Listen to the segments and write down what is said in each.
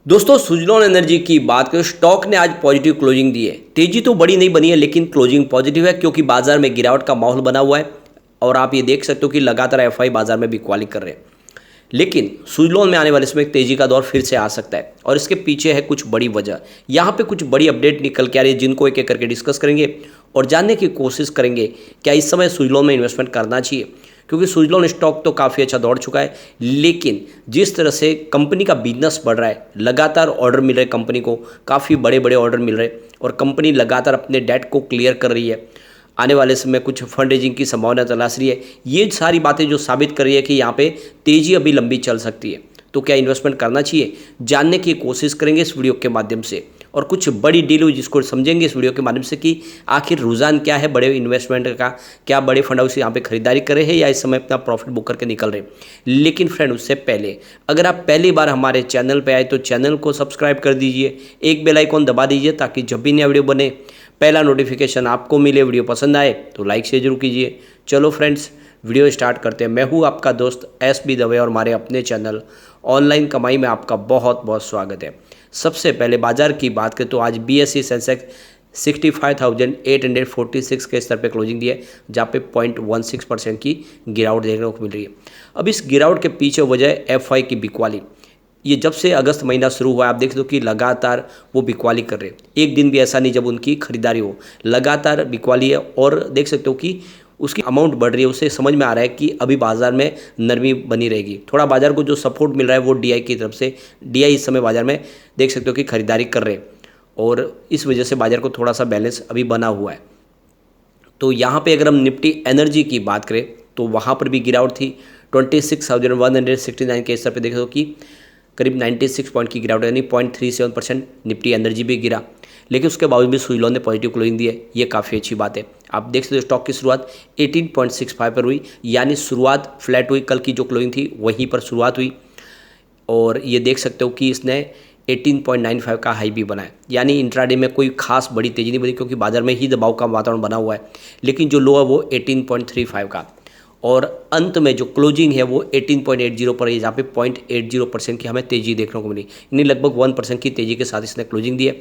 दोस्तों सुजलॉन एनर्जी की बात करें, स्टॉक ने आज पॉजिटिव क्लोजिंग दी है। तेजी तो बड़ी नहीं बनी है लेकिन क्लोजिंग पॉजिटिव है क्योंकि बाजार में गिरावट का माहौल बना हुआ है और आप ये देख सकते हो कि लगातार एफआई बाजार में भी क्वालिंग कर रहे हैं। लेकिन सुजलॉन में आने वाले समय तेजी का दौर फिर से आ सकता है और इसके पीछे है कुछ बड़ी वजह। यहाँ पे कुछ बड़ी अपडेट निकल के आ रही है जिनको एक एक करके डिस्कस करेंगे और जानने की कोशिश करेंगे क्या इस समय सुजलॉन में इन्वेस्टमेंट करना चाहिए, क्योंकि सुजलॉन स्टॉक तो काफ़ी अच्छा दौड़ चुका है। लेकिन जिस तरह से कंपनी का बिजनेस बढ़ रहा है, लगातार ऑर्डर मिल रहे कंपनी को, काफ़ी बड़े बड़े ऑर्डर मिल रहे और कंपनी लगातार अपने डेट को क्लियर कर रही है, आने वाले समय कुछ फंड रेजिंग की संभावना तलाश रही है। ये सारी बातें जो साबित कर रही है कि यहाँ पे तेज़ी अभी लंबी चल सकती है। तो क्या इन्वेस्टमेंट करना चाहिए, जानने की कोशिश करेंगे इस वीडियो के माध्यम से और कुछ बड़ी डील हुई जिसको समझेंगे इस वीडियो के माध्यम से कि आखिर रुझान क्या है बड़े इन्वेस्टमेंट का, क्या बड़े फंड हाउस यहाँ पे खरीदारी कर रहे हैं या इस समय अपना प्रॉफिट बुक करके निकल रहे हैं। लेकिन फ्रेंड उससे पहले अगर आप पहली बार हमारे चैनल पर आए तो चैनल को सब्सक्राइब कर दीजिए, एक बेल आइकॉन दबा दीजिए ताकि जब भी नया वीडियो बने पहला नोटिफिकेशन आपको मिले। वीडियो पसंद आए तो लाइक शेयर जरूर कीजिए। चलो फ्रेंड्स वीडियो स्टार्ट करते हैं। मैं हूँ आपका दोस्त SB दवे और हमारे अपने चैनल ऑनलाइन कमाई में आपका बहुत बहुत स्वागत है। सबसे पहले बाजार की बात करें तो आज BSE सेंसेक्स 65,846 के स्तर पे क्लोजिंग दी है, जहाँ पे 0.16% की गिरावट देखने को मिल रही है। अब इस गिरावट के पीछे वजह FI की बिकवाली। ये जब से अगस्त महीना शुरू हुआ आप देख सकते हो कि लगातार वो बिकवाली कर रहे हैं। एक दिन भी ऐसा नहीं जब उनकी खरीदारी हो, लगातार बिकवाली है और देख सकते हो कि उसकी अमाउंट बढ़ रही है। उससे समझ में आ रहा है कि अभी बाजार में नरमी बनी रहेगी। थोड़ा बाजार को जो सपोर्ट मिल रहा है वो DI की तरफ से, DI इस समय बाजार में देख सकते हो कि खरीदारी कर रहे हैं और इस वजह से बाजार को थोड़ा सा बैलेंस अभी बना हुआ है। तो यहाँ पे अगर हम निफ्टी एनर्जी की बात करें तो वहाँ पर भी गिरावट थी। 26,169 के स्तर पर देख सकते हो कि करीब 96 पॉइंट की गिरावट, यानी 0.37% निफ्टी एनर्जी भी गिरा। लेकिन उसके बावजूद भी सुजलॉन ने पॉजिटिव क्लोजिंग दी है, ये काफ़ी अच्छी बात है। आप देख सकते हो स्टॉक की शुरुआत 18.65 पर हुई, यानी शुरुआत फ्लैट हुई। कल की जो क्लोजिंग थी वहीं पर शुरुआत हुई और ये देख सकते हो कि इसने 18.95 का हाई भी बनाया, यानी इंट्राडे में कोई खास बड़ी तेज़ी नहीं बनी क्योंकि बाजार में ही दबाव का वातावरण बना हुआ है। लेकिन जो लो है वो 18.35 का और अंत में जो क्लोजिंग है वो 18.80 पर है, जहाँ पे 0.80% की हमें तेज़ी देखने को मिली, यानी लगभग 1% की तेज़ी के साथ इसने क्लोजिंग दी है।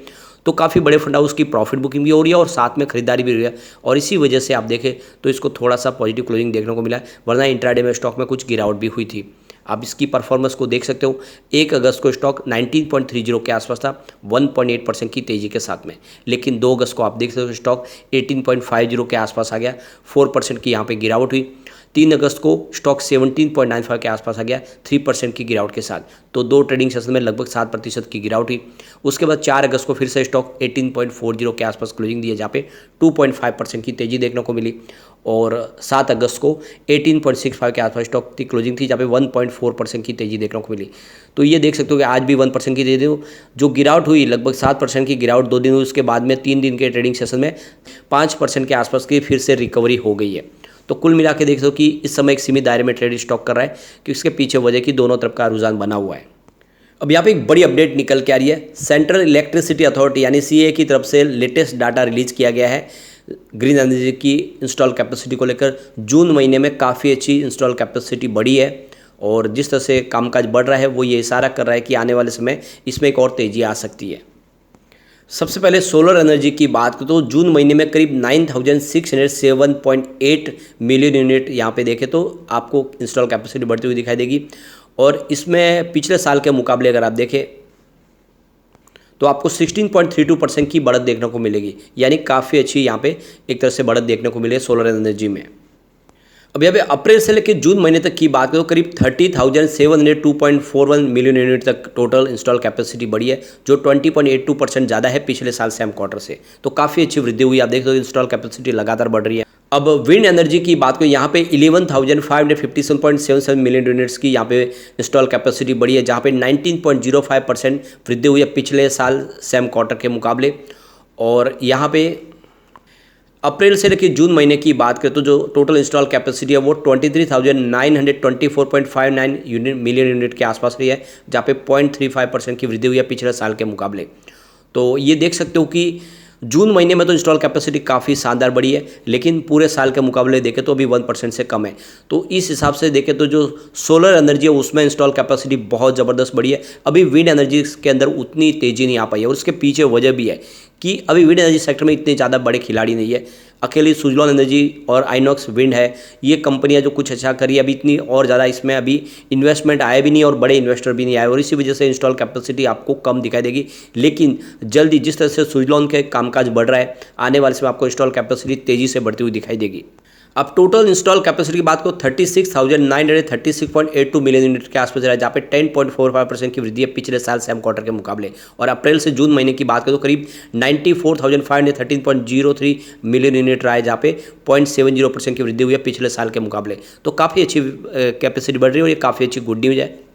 तो काफ़ी बड़े फंड हाउस की प्रॉफिट बुकिंग भी हो रही है और साथ में खरीदारी भी हो रही है और इसी वजह से आप देखें तो इसको थोड़ा सा पॉजिटिव क्लोजिंग देखने को मिला है, वरना इंट्राडे में स्टॉक में कुछ गिरावट भी हुई थी। आप इसकी परफॉर्मेंस को देख सकते हो। 1 अगस्त को स्टॉक 19.30 के आसपास था 1.8% की तेज़ी के साथ में, लेकिन 2 अगस्त को आप देख सकते हो स्टॉक 18.50 के आसपास आ गया, 4% की यहाँ पे गिरावट हुई। 3 अगस्त को स्टॉक 17.95 के आसपास आ गया 3% की गिरावट के साथ। तो 2 ट्रेडिंग सेशन में लगभग 7% की गिरावट हुई। उसके बाद 4 अगस्त को फिर से स्टॉक 18.40 के आसपास क्लोजिंग दी है, जहाँ पे 2.5% की तेज़ी देखने को मिली और 7 अगस्त को 18.65 के आसपास स्टॉक की क्लोजिंग थी, जहाँ पे 1.4% की तेज़ी देखने को मिली। तो ये देख सकते हो कि आज भी 1% की तेज़ी जो गिरावट हुई, लगभग 7% की गिरावट 2 दिन हुई। उसके बाद में 3 दिन के ट्रेडिंग सेशन में 5% के आसपास की फिर से रिकवरी हो गई है। तो कुल मिला के देख सकते हो कि इस समय एक सीमित दायरे में ट्रेड स्टॉक कर रहा है कि उसके पीछे वजह की दोनों तरफ का रुझान बना हुआ है। अब यहाँ पे एक बड़ी अपडेट निकल के आ रही है। सेंट्रल इलेक्ट्रिसिटी अथॉरिटी यानी CEA की तरफ से लेटेस्ट डाटा रिलीज किया गया है ग्रीन एनर्जी की इंस्टॉल कैपेसिटी को लेकर। जून महीने में काफ़ी अच्छी इंस्टॉल कैपेसिटी बढ़ी है और जिस तरह से कामकाज बढ़ रहा है वो ये इशारा कर रहा है कि आने वाले समय इसमें एक और तेज़ी आ सकती है। सबसे पहले सोलर एनर्जी की बात करें तो जून महीने में करीब 9,607.8 मिलियन यूनिट यहाँ पे देखें तो आपको इंस्टॉल कैपेसिटी बढ़ती हुई दिखाई देगी और इसमें पिछले साल के मुकाबले अगर आप देखें तो आपको 16.32% की बढ़त देखने को मिलेगी, यानी काफ़ी अच्छी यहाँ पे एक तरह से बढ़त देखने को मिली है सोलर एनर्जी में। अब यहाँ पे अप्रैल से लेकर जून महीने तक की बात करें तो करीब 30,702.41 मिलियन यूनिट तक टोटल इंस्टॉल कैपेसिटी बढ़ी है, जो 20.82% ज़्यादा है पिछले साल सेम क्वार्टर से। तो काफ़ी अच्छी वृद्धि हुई। आप देख सकते हो इंस्टॉल कैपेसिटी लगातार बढ़ रही है। अब विंड एनर्जी की बात करें, यहाँ पे 11,557.77 मिलियन यूनिट्स की यहाँ पे इंस्टॉल कैपेसिटी बढ़ी है, जहाँ पे 19.05% वृद्धि हुई है पिछले साल सेम क्वार्टर के मुकाबले। और यहाँ पे अप्रैल से लेकर जून महीने की बात करें तो जो टोटल इंस्टॉल कैपेसिटी है वो 23,924.59 मिलियन यूनिट के आसपास रही है, जहाँ पे 0.35% की वृद्धि हुई है पिछले साल के मुकाबले। तो ये देख सकते हो कि जून महीने में तो इंस्टॉल कैपेसिटी काफ़ी शानदार बढ़ी है, लेकिन पूरे साल के मुकाबले देखें तो अभी 1% से कम है। तो इस हिसाब से देखें तो जो सोलर एनर्जी है उसमें इंस्टॉल कैपेसिटी बहुत ज़बरदस्त बढ़ी है। अभी विंड एनर्जी के अंदर उतनी तेज़ी नहीं आ पाई है, और उसके पीछे वजह भी है कि अभी विंड एनर्जी सेक्टर में इतने ज़्यादा बड़े खिलाड़ी नहीं है। अकेली सुजलॉन एनर्जी और आइनॉक्स विंड है, ये कंपनियां जो कुछ अच्छा करी, अभी इतनी और ज़्यादा इसमें अभी इन्वेस्टमेंट आया भी नहीं और बड़े इन्वेस्टर भी नहीं आए, और इसी वजह से इंस्टॉल कैपेसिटी आपको कम दिखाई देगी। लेकिन जल्दी जिस तरह से सुजलॉन के कामकाज बढ़ रहा है, आने वाले समय आपको इंस्टॉल कैपेसिटी तेज़ी से बढ़ती हुई दिखाई देगी। अब टोटल इंस्टॉल कैपेसिटी की बात करो 36,936.82 मिलियन यूनिट के आसपास रहा है, जहाँ पे 10.45% की वृद्धि है पिछले साल सेम क्वार्टर के मुकाबले। और अप्रैल से जून महीने की बात करो तो करीब 94,513.03 मिलियन यूनिट रहा है, जहाँ पे 0.70% की वृद्धि हुई है पिछले साल के मुकाबले। तो काफ़ी अच्छी कैपेसिटी बढ़ रही है और ये काफ़ी अच्छी गुड न्यूज़ है।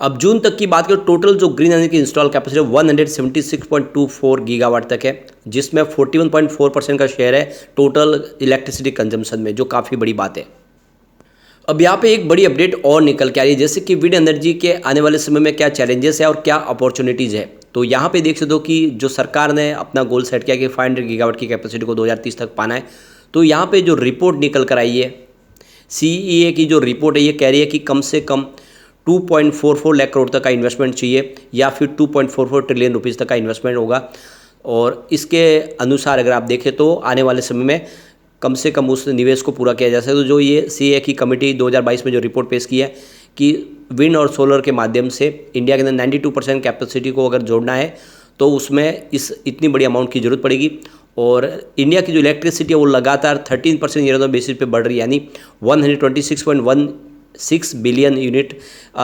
अब जून तक की बात करें, टोटल जो ग्रीन एनर्जी की इंस्टॉल कैपेसिटी 176.24 गीगावाट तक है, जिसमें 41.4% का शेयर है टोटल इलेक्ट्रिसिटी कंजम्पशन में, जो काफ़ी बड़ी बात है। अब यहाँ पे एक बड़ी अपडेट और निकल के आ रही है, जैसे कि विंड एनर्जी के आने वाले समय में क्या चैलेंजेस है और क्या अपॉर्चुनिटीज़ है। तो यहाँ पे देख सकते हो कि जो सरकार ने अपना गोल सेट किया कि 500 गीगावाट की कैपेसिटी को 2030 तक पाना है। तो यहाँ पे जो रिपोर्ट निकल कर आई है, CEA की जो रिपोर्ट है, ये कह रही है कि कम से कम 2.44 लाख करोड़ तक का इन्वेस्टमेंट चाहिए, या फिर 2.44 ट्रिलियन रुपीज़ तक का इन्वेस्टमेंट होगा। और इसके अनुसार अगर आप देखें तो आने वाले समय में कम से कम उस निवेश को पूरा किया जा सकता है। तो जो ये CEA की कमेटी 2022 में जो रिपोर्ट पेश की है कि विंड और सोलर के माध्यम से इंडिया के अंदर 92% कैपेसिटी को अगर जोड़ना है तो उसमें इस इतनी बड़ी अमाउंट की ज़रूरत पड़ेगी। और इंडिया की जो इलेक्ट्रिसिटी है वो लगातार 13% ईयर ऑन बेसिस पे बढ़ रही है, यानी 126.16 बिलियन यूनिट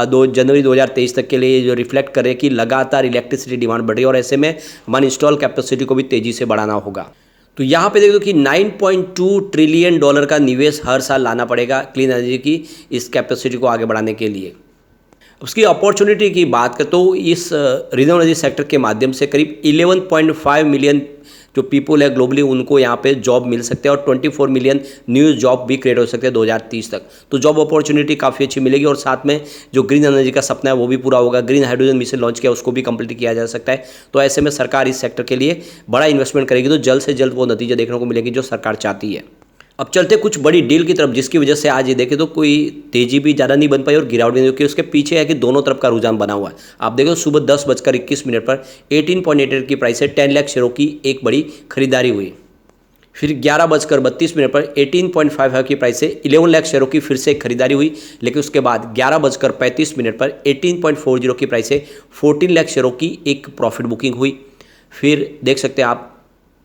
2 जनवरी 2023 तक के लिए, जो रिफ्लेक्ट करे कि लगातार इलेक्ट्रिसिटी डिमांड बढ़ रही है, और ऐसे में हमारी इंस्टॉल कैपेसिटी को भी तेज़ी से बढ़ाना होगा। तो यहाँ पे देखो कि 9.2 ट्रिलियन डॉलर का निवेश हर साल लाना पड़ेगा क्लीन एनर्जी की इस कैपेसिटी को आगे बढ़ाने के लिए। उसकी अपॉर्चुनिटी की बात करें तो इस रिन्यूएबल एनर्जी सेक्टर के माध्यम से करीब 11.5 मिलियन जो पीपल है ग्लोबली, उनको यहाँ पे जॉब मिल सकते हैं, और 24 मिलियन न्यू जॉब भी क्रिएट हो सकते हैं 2030 तक। तो जॉब अपॉर्चुनिटी काफ़ी अच्छी मिलेगी, और साथ में जो ग्रीन एनर्जी का सपना है वो भी पूरा होगा। ग्रीन हाइड्रोजन मिशन लॉन्च किया, उसको भी कंप्लीट किया जा सकता है। तो ऐसे में सरकार इस सेक्टर के लिए बड़ा इन्वेस्टमेंट करेगी, तो जल्द से जल्द वो नतीजे देखने को मिलेगी जो सरकार चाहती है। अब चलते कुछ बड़ी डील की तरफ, जिसकी वजह से आज ये देखें तो कोई तेजी भी ज़्यादा नहीं बन पाई और गिरावट भी नहीं, क्योंकि उसके पीछे है कि दोनों तरफ का रुझान बना हुआ है। आप देखो सुबह 10:21 पर 18.88 की प्राइस से 10 लाख शेयरों की एक बड़ी खरीदारी हुई। फिर 11:32 पर 18.55 की प्राइस से 11 लाख शेयरों की फिर से एक खरीदारी हुई। लेकिन उसके बाद 11:35 पर 18.40 की प्राइस से 14 लाख शेयरों की एक प्रॉफिट बुकिंग हुई। फिर देख सकते हैं आप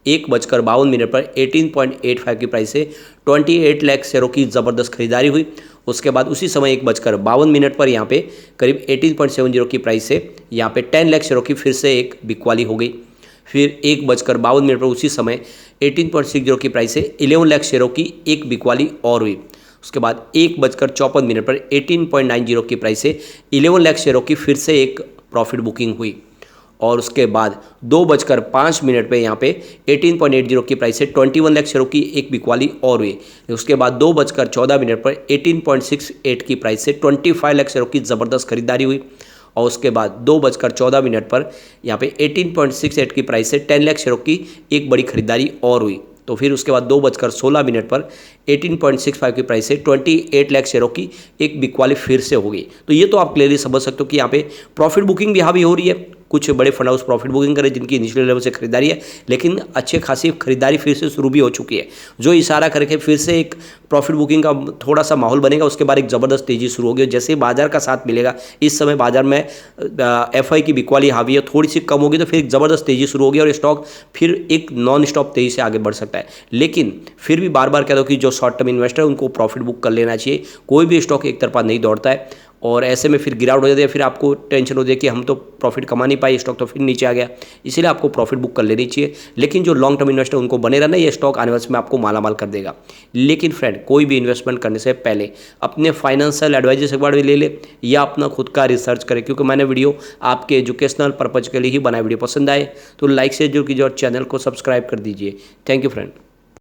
1:52 पर 18.85 की प्राइस से 28 लाख शेयरों की ज़बरदस्त खरीदारी हुई। उसके बाद उसी समय 1:52 पर यहाँ पे करीब 18.70 की प्राइस से यहाँ पे 10 लाख शेयरों की फिर से एक बिकवाली हो गई। फिर 1:52 पर उसी समय 18.60 की प्राइस से 11 लाख शेयरों की एक बिकवाली और हुई। उसके बाद 1:54 पर 18.90 की प्राइस से 11 लाख शेयरों की फिर से एक प्रॉफिट बुकिंग हुई। और उसके बाद 2:05 पे यहाँ पे 18.80 की प्राइस से 21 लाख शेयरों की एक बिकवाली और हुई। उसके बाद 2:14 पर 18.68 की प्राइस से 25 लाख शेयरों की ज़बरदस्त खरीदारी हुई। और उसके बाद 2:14 पर यहाँ पे 18.68 की प्राइस से 10 लाख शेयरों की एक बड़ी खरीदारी और हुई। तो फिर उसके बाद 2:16 पर 18.65 की प्राइस से 28 लाख शेयरों की एक बिकवाली फिर से हो गई। तो ये तो आप क्लियरली समझ सकते हो कि यहाँ पे प्रॉफिट बुकिंग भी यहाँ भी हो रही है। कुछ बड़े फंड हाउस प्रॉफिट बुकिंग करें जिनकी इनिशियल लेवल से खरीदारी है, लेकिन अच्छे खासी खरीदारी फिर से शुरू भी हो चुकी है, जो इशारा करके फिर से एक प्रॉफिट बुकिंग का थोड़ा सा माहौल बनेगा। उसके बाद एक ज़बरदस्त तेज़ी शुरू होगी। जैसे बाजार का साथ मिलेगा, इस समय बाजार में FI की बिकवाली हावी है, थोड़ी सी कम होगी तो फिर एक ज़बरदस्त तेज़ी शुरू होगी और स्टॉक फिर एक नॉन स्टॉप तेज़ी से आगे बढ़ सकता है। लेकिन फिर भी बार बार कह दो कि जो शॉर्ट टर्म इन्वेस्टर है उनको प्रॉफिट बुक कर लेना चाहिए। कोई भी स्टॉक एक तरफा नहीं दौड़ता है, और ऐसे में फिर गिरावट हो जाती है, फिर आपको टेंशन हो जाए कि हम तो प्रॉफिट कमा नहीं पाए, स्टॉक तो फिर नीचे आ गया। इसीलिए आपको प्रॉफिट बुक कर लेनी चाहिए। लेकिन जो लॉन्ग टर्म इन्वेस्टर उनको बने रहना, ये स्टॉक आने वाले समय आपको मालामाल कर देगा। लेकिन फ्रेंड, कोई भी इन्वेस्टमेंट करने से पहले अपने फाइनेंशियल एडवाइजर से एक बार भी ले ले, या अपना खुद का रिसर्च करें, क्योंकि मैंने वीडियो आपके एजुकेशनल पर्पज़ के लिए ही बनाया। वीडियो पसंद आए तो लाइक से जरूर कीजिए और चैनल को सब्सक्राइब कर दीजिए। Thank you friend.